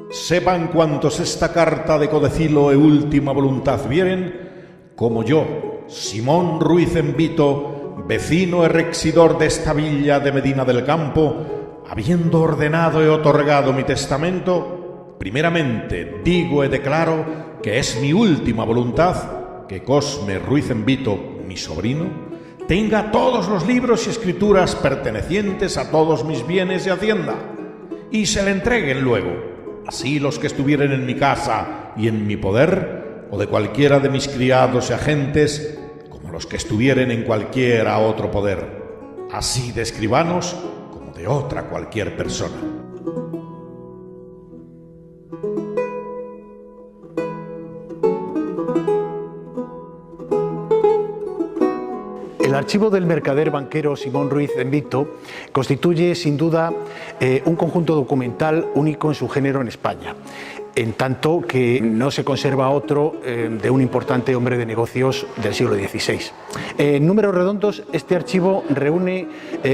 Sepan cuantos esta carta de codecilo e última voluntad vieren, como yo, Simón Ruiz Envito, vecino e rexidor desta villa de Medina del Campo, habiendo ordenado e otorgado mi testamento, primeramente digo e declaro que es mi última voluntad que Cosme Ruiz Envito, mi sobrino, tenga todos los libros y escrituras pertenecientes a todos mis bienes y hacienda, y se le entreguen luego, así los que estuvieren en mi casa y en mi poder, o de cualquiera de mis criados y agentes, como los que estuvieren en cualquiera otro poder, así de escribanos como de otra cualquier persona. El archivo del mercader banquero Simón Ruiz Envito constituye sin duda un conjunto documental único en su género en España, en tanto que no se conserva otro de un importante hombre de negocios del siglo XVI. En números redondos, este archivo reúne,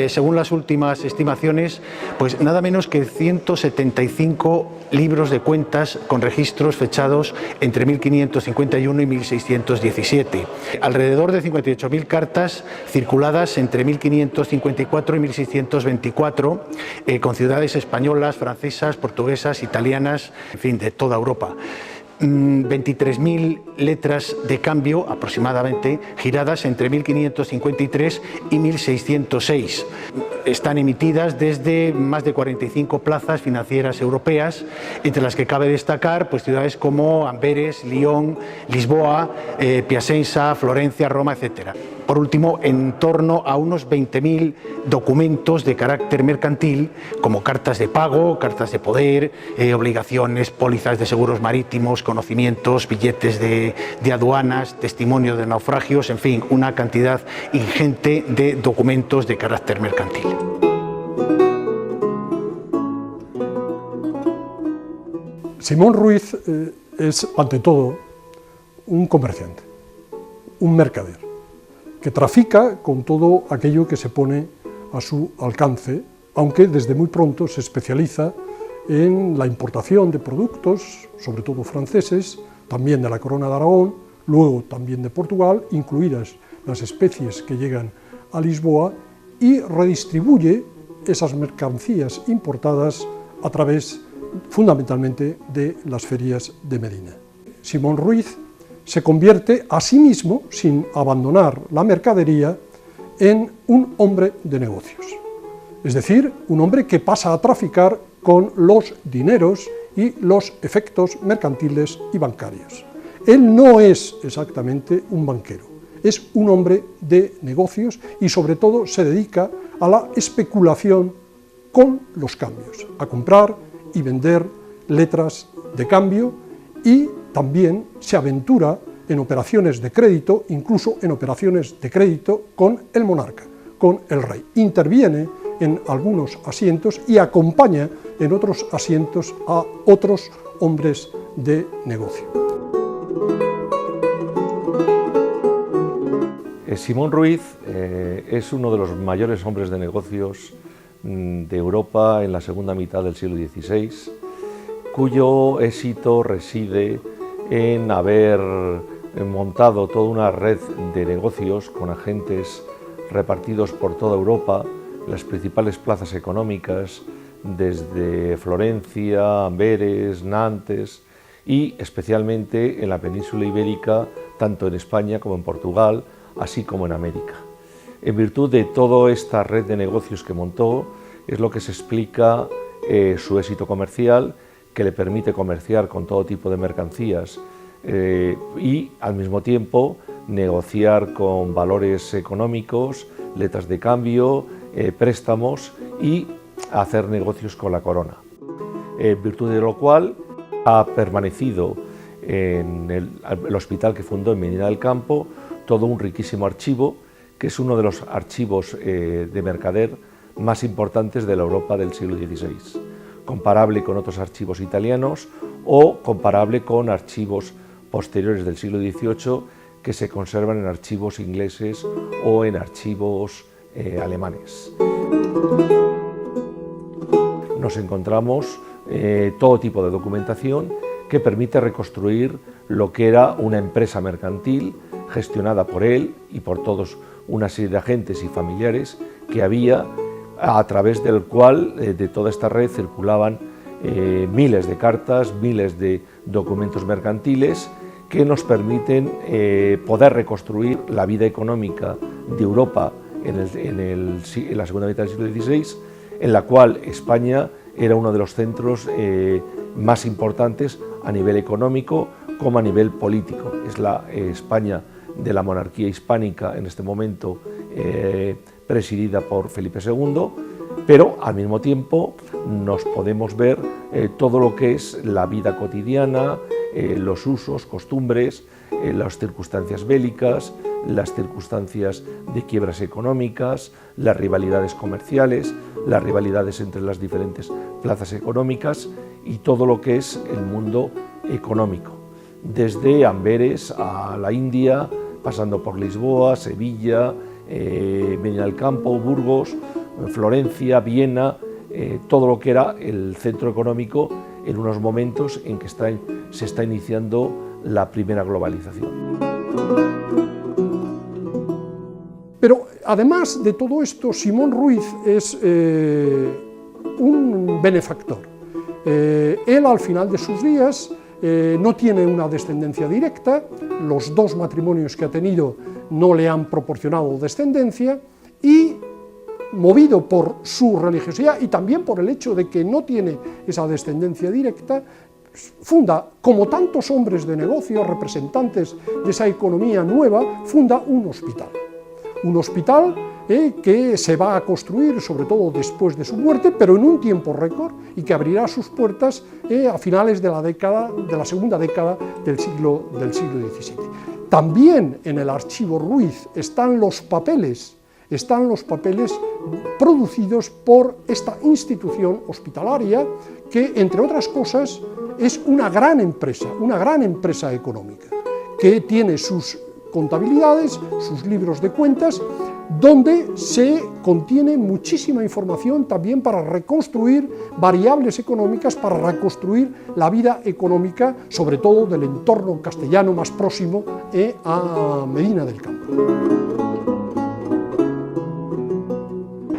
según las últimas estimaciones, pues nada menos que 175 libros de cuentas con registros fechados entre 1551 y 1617, alrededor de 58.000 cartas circuladas entre 1554 y 1624 con ciudades españolas, francesas, portuguesas, italianas, en fin, de toda Europa. 23.000 letras de cambio aproximadamente giradas entre 1553 y 1606. Están emitidas desde más de 45 plazas financieras europeas, entre las que cabe destacar pues, ciudades como Amberes, Lyon, Lisboa, Piacenza, Florencia, Roma, etc. Por último, en torno a unos 20.000 documentos de carácter mercantil, como cartas de pago, cartas de poder, obligaciones, pólizas de seguros marítimos, conocimientos, billetes de aduanas, testimonio de naufragios, en fin, una cantidad ingente de documentos de carácter mercantil. Simón Ruiz es, ante todo, un comerciante, un mercader, que trafica con todo aquello que se pone a su alcance, aunque desde muy pronto se especializa en la importación de productos, sobre todo franceses, también de la Corona de Aragón, luego también de Portugal, incluidas las especies que llegan a Lisboa, y redistribuye esas mercancías importadas a través, fundamentalmente, de las ferias de Medina. Simón Ruiz se convierte a sí mismo, sin abandonar la mercadería, en un hombre de negocios. Es decir, un hombre que pasa a traficar con los dineros y los efectos mercantiles y bancarios. Él no es exactamente un banquero, es un hombre de negocios y sobre todo se dedica a la especulación con los cambios, a comprar y vender letras de cambio, y también se aventura en operaciones de crédito, incluso en operaciones de crédito con el monarca, con el rey. Interviene en algunos asientos y acompaña en otros asientos a otros hombres de negocio. Simón Ruiz es uno de los mayores hombres de negocios de Europa en la segunda mitad del siglo XVI, cuyo éxito reside en haber montado toda una red de negocios con agentes repartidos por toda Europa, las principales plazas económicas, desde Florencia, Amberes, Nantes y especialmente en la península ibérica, tanto en España como en Portugal, así como en América. En virtud de toda esta red de negocios que montó, es lo que se explica su éxito comercial, que le permite comerciar con todo tipo de mercancías y al mismo tiempo negociar con valores económicos, letras de cambio, préstamos y hacer negocios con la corona. En virtud de lo cual ha permanecido en el hospital que fundó en Medina del Campo todo un riquísimo archivo, que es uno de los archivos de mercader más importantes de la Europa del siglo XVI, comparable con otros archivos italianos o comparable con archivos posteriores del siglo XVIII que se conservan en archivos ingleses o en archivos alemanes. Nos encontramos todo tipo de documentación que permite reconstruir lo que era una empresa mercantil gestionada por él y por todos una serie de agentes y familiares que había, a través del cual de toda esta red circulaban miles de cartas, miles de documentos mercantiles que nos permiten poder reconstruir la vida económica de Europa en la segunda mitad del siglo XVI, en la cual España era uno de los centros más importantes a nivel económico como a nivel político. Es la España de la monarquía hispánica en este momento, presidida por Felipe II, pero al mismo tiempo nos podemos ver todo lo que es la vida cotidiana, los usos, costumbres, las circunstancias bélicas, las circunstancias de quiebras económicas, las rivalidades comerciales, las rivalidades entre las diferentes plazas económicas y todo lo que es el mundo económico, desde Amberes a la India, pasando por Lisboa, Sevilla, Medina del Campo, Burgos, Florencia, Viena, todo lo que era el centro económico en unos momentos en que se está iniciando la primera globalización. Pero además de todo esto, Simón Ruiz es un benefactor. Él al final de sus días no tiene una descendencia directa, los dos matrimonios que ha tenido no le han proporcionado descendencia y, movido por su religiosidad y también por el hecho de que no tiene esa descendencia directa, funda, como tantos hombres de negocio, representantes de esa economía nueva, funda un hospital. Un hospital que se va a construir, sobre todo después de su muerte, pero en un tiempo récord, y que abrirá sus puertas a finales de la segunda década del siglo XVII. También en el archivo Ruiz están los papeles producidos por esta institución hospitalaria que, entre otras cosas, es una gran empresa económica, que tiene sus contabilidades, sus libros de cuentas, donde se contiene muchísima información también para reconstruir variables económicas, para reconstruir la vida económica, sobre todo del entorno castellano más próximo a Medina del Campo.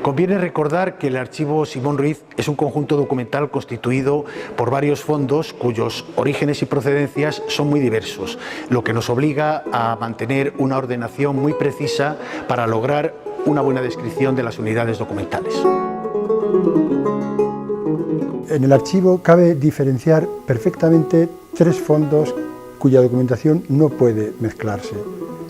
Conviene recordar que el archivo Simón Ruiz es un conjunto documental constituido por varios fondos cuyos orígenes y procedencias son muy diversos, lo que nos obliga a mantener una ordenación muy precisa para lograr una buena descripción de las unidades documentales. En el archivo cabe diferenciar perfectamente tres fondos cuya documentación no puede mezclarse.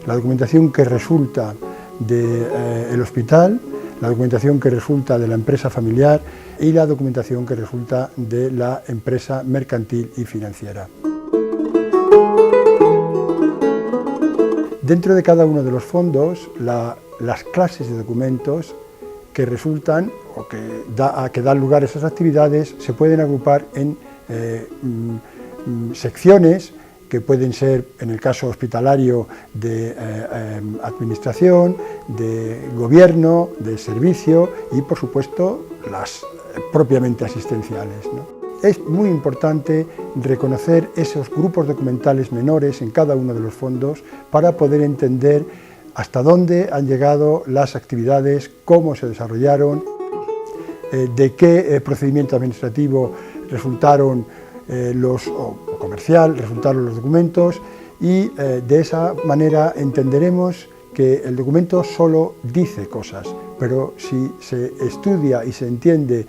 La documentación que resulta del hospital, la documentación que resulta de la empresa familiar y la documentación que resulta de la empresa mercantil y financiera. Dentro de cada uno de los fondos, las clases de documentos que resultan o que dan lugar a esas actividades se pueden agrupar en secciones que pueden ser, en el caso hospitalario, de administración, de gobierno, de servicio y, por supuesto, las propiamente asistenciales, ¿no? Es muy importante reconocer esos grupos documentales menores en cada uno de los fondos para poder entender hasta dónde han llegado las actividades, cómo se desarrollaron, de qué procedimiento administrativo resultaron comercial, resultaron los documentos y de esa manera entenderemos que el documento solo dice cosas, pero si se estudia y se entiende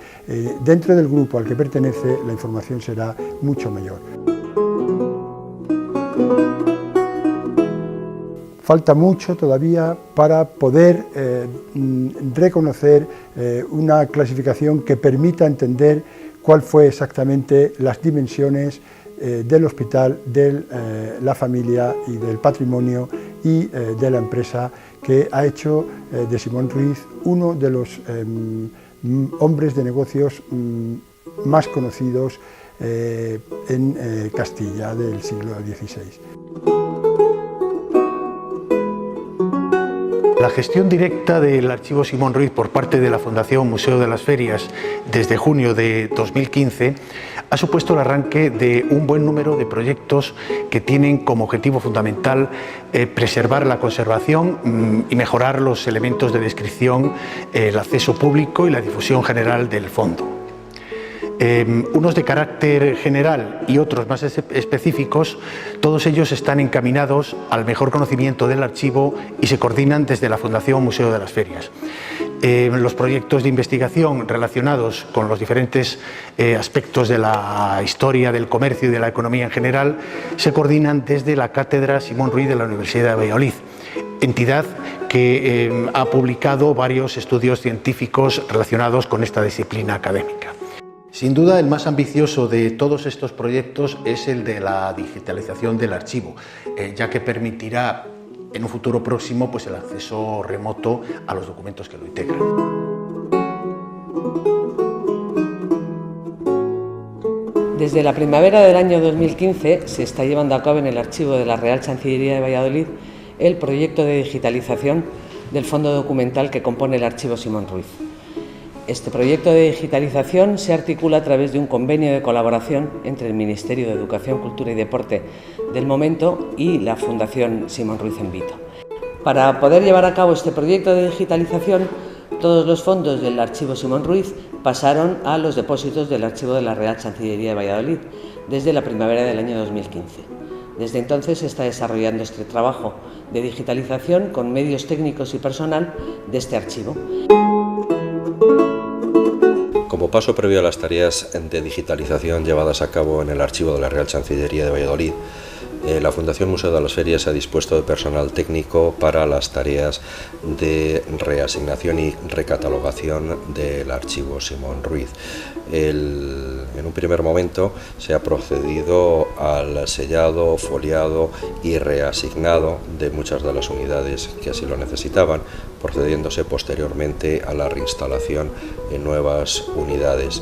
dentro del grupo al que pertenece, la información será mucho mayor. Falta mucho todavía para poder reconocer una clasificación que permita entender cuál fue exactamente las dimensiones del hospital, de la familia y del patrimonio y de la empresa que ha hecho de Simón Ruiz uno de los hombres de negocios más conocidos en Castilla del siglo XVI. La gestión directa del Archivo Simón Ruiz por parte de la Fundación Museo de las Ferias desde junio de 2015 ha supuesto el arranque de un buen número de proyectos que tienen como objetivo fundamental preservar la conservación y mejorar los elementos de descripción, el acceso público y la difusión general del fondo. Unos de carácter general y otros más específicos, todos ellos están encaminados al mejor conocimiento del archivo y se coordinan desde la Fundación Museo de las Ferias. Los proyectos de investigación relacionados con los diferentes aspectos de la historia, del comercio y de la economía en general se coordinan desde la Cátedra Simón Ruiz de la Universidad de Valladolid, entidad que ha publicado varios estudios científicos relacionados con esta disciplina académica. Sin duda, el más ambicioso de todos estos proyectos es el de la digitalización del archivo, ya que permitirá en un futuro próximo el acceso remoto a los documentos que lo integran. Desde la primavera del año 2015 se está llevando a cabo en el archivo de la Real Chancillería de Valladolid el proyecto de digitalización del fondo documental que compone el archivo Simón Ruiz. Este proyecto de digitalización se articula a través de un convenio de colaboración entre el Ministerio de Educación, Cultura y Deporte del momento y la Fundación Simón Ruiz en Vito. Para poder llevar a cabo este proyecto de digitalización, todos los fondos del archivo Simón Ruiz pasaron a los depósitos del archivo de la Real Chancillería de Valladolid desde la primavera del año 2015. Desde entonces se está desarrollando este trabajo de digitalización con medios técnicos y personal de este archivo. Como paso previo a las tareas de digitalización llevadas a cabo en el archivo de la Real Chancillería de Valladolid, la Fundación Museo de las Ferias ha dispuesto de personal técnico para las tareas de reasignación y recatalogación del archivo Simón Ruiz. En un primer momento se ha procedido al sellado, foliado y reasignado de muchas de las unidades que así lo necesitaban, procediéndose posteriormente a la reinstalación en nuevas unidades.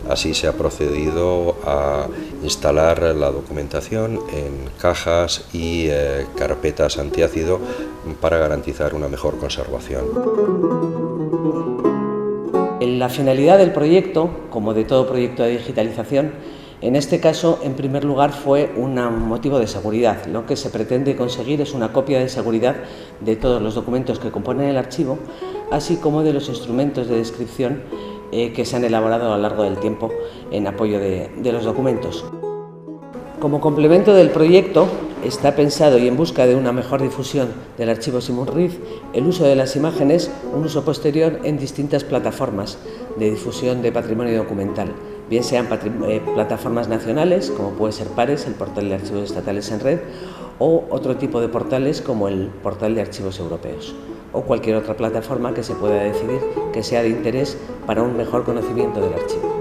Así se ha procedido a instalar la documentación en cajas y carpetas antiácido para garantizar una mejor conservación. La finalidad del proyecto, como de todo proyecto de digitalización, en este caso, en primer lugar, fue un motivo de seguridad. Lo que se pretende conseguir es una copia de seguridad de todos los documentos que componen el archivo, así como de los instrumentos de descripción que se han elaborado a lo largo del tiempo en apoyo de los documentos. Como complemento del proyecto, está pensado y en busca de una mejor difusión del archivo Simón Ruiz, el uso de las imágenes, un uso posterior en distintas plataformas de difusión de patrimonio documental, bien sean plataformas nacionales, como puede ser PARES, el portal de archivos estatales en red, o otro tipo de portales como el portal de archivos europeos, o cualquier otra plataforma que se pueda decidir que sea de interés para un mejor conocimiento del archivo.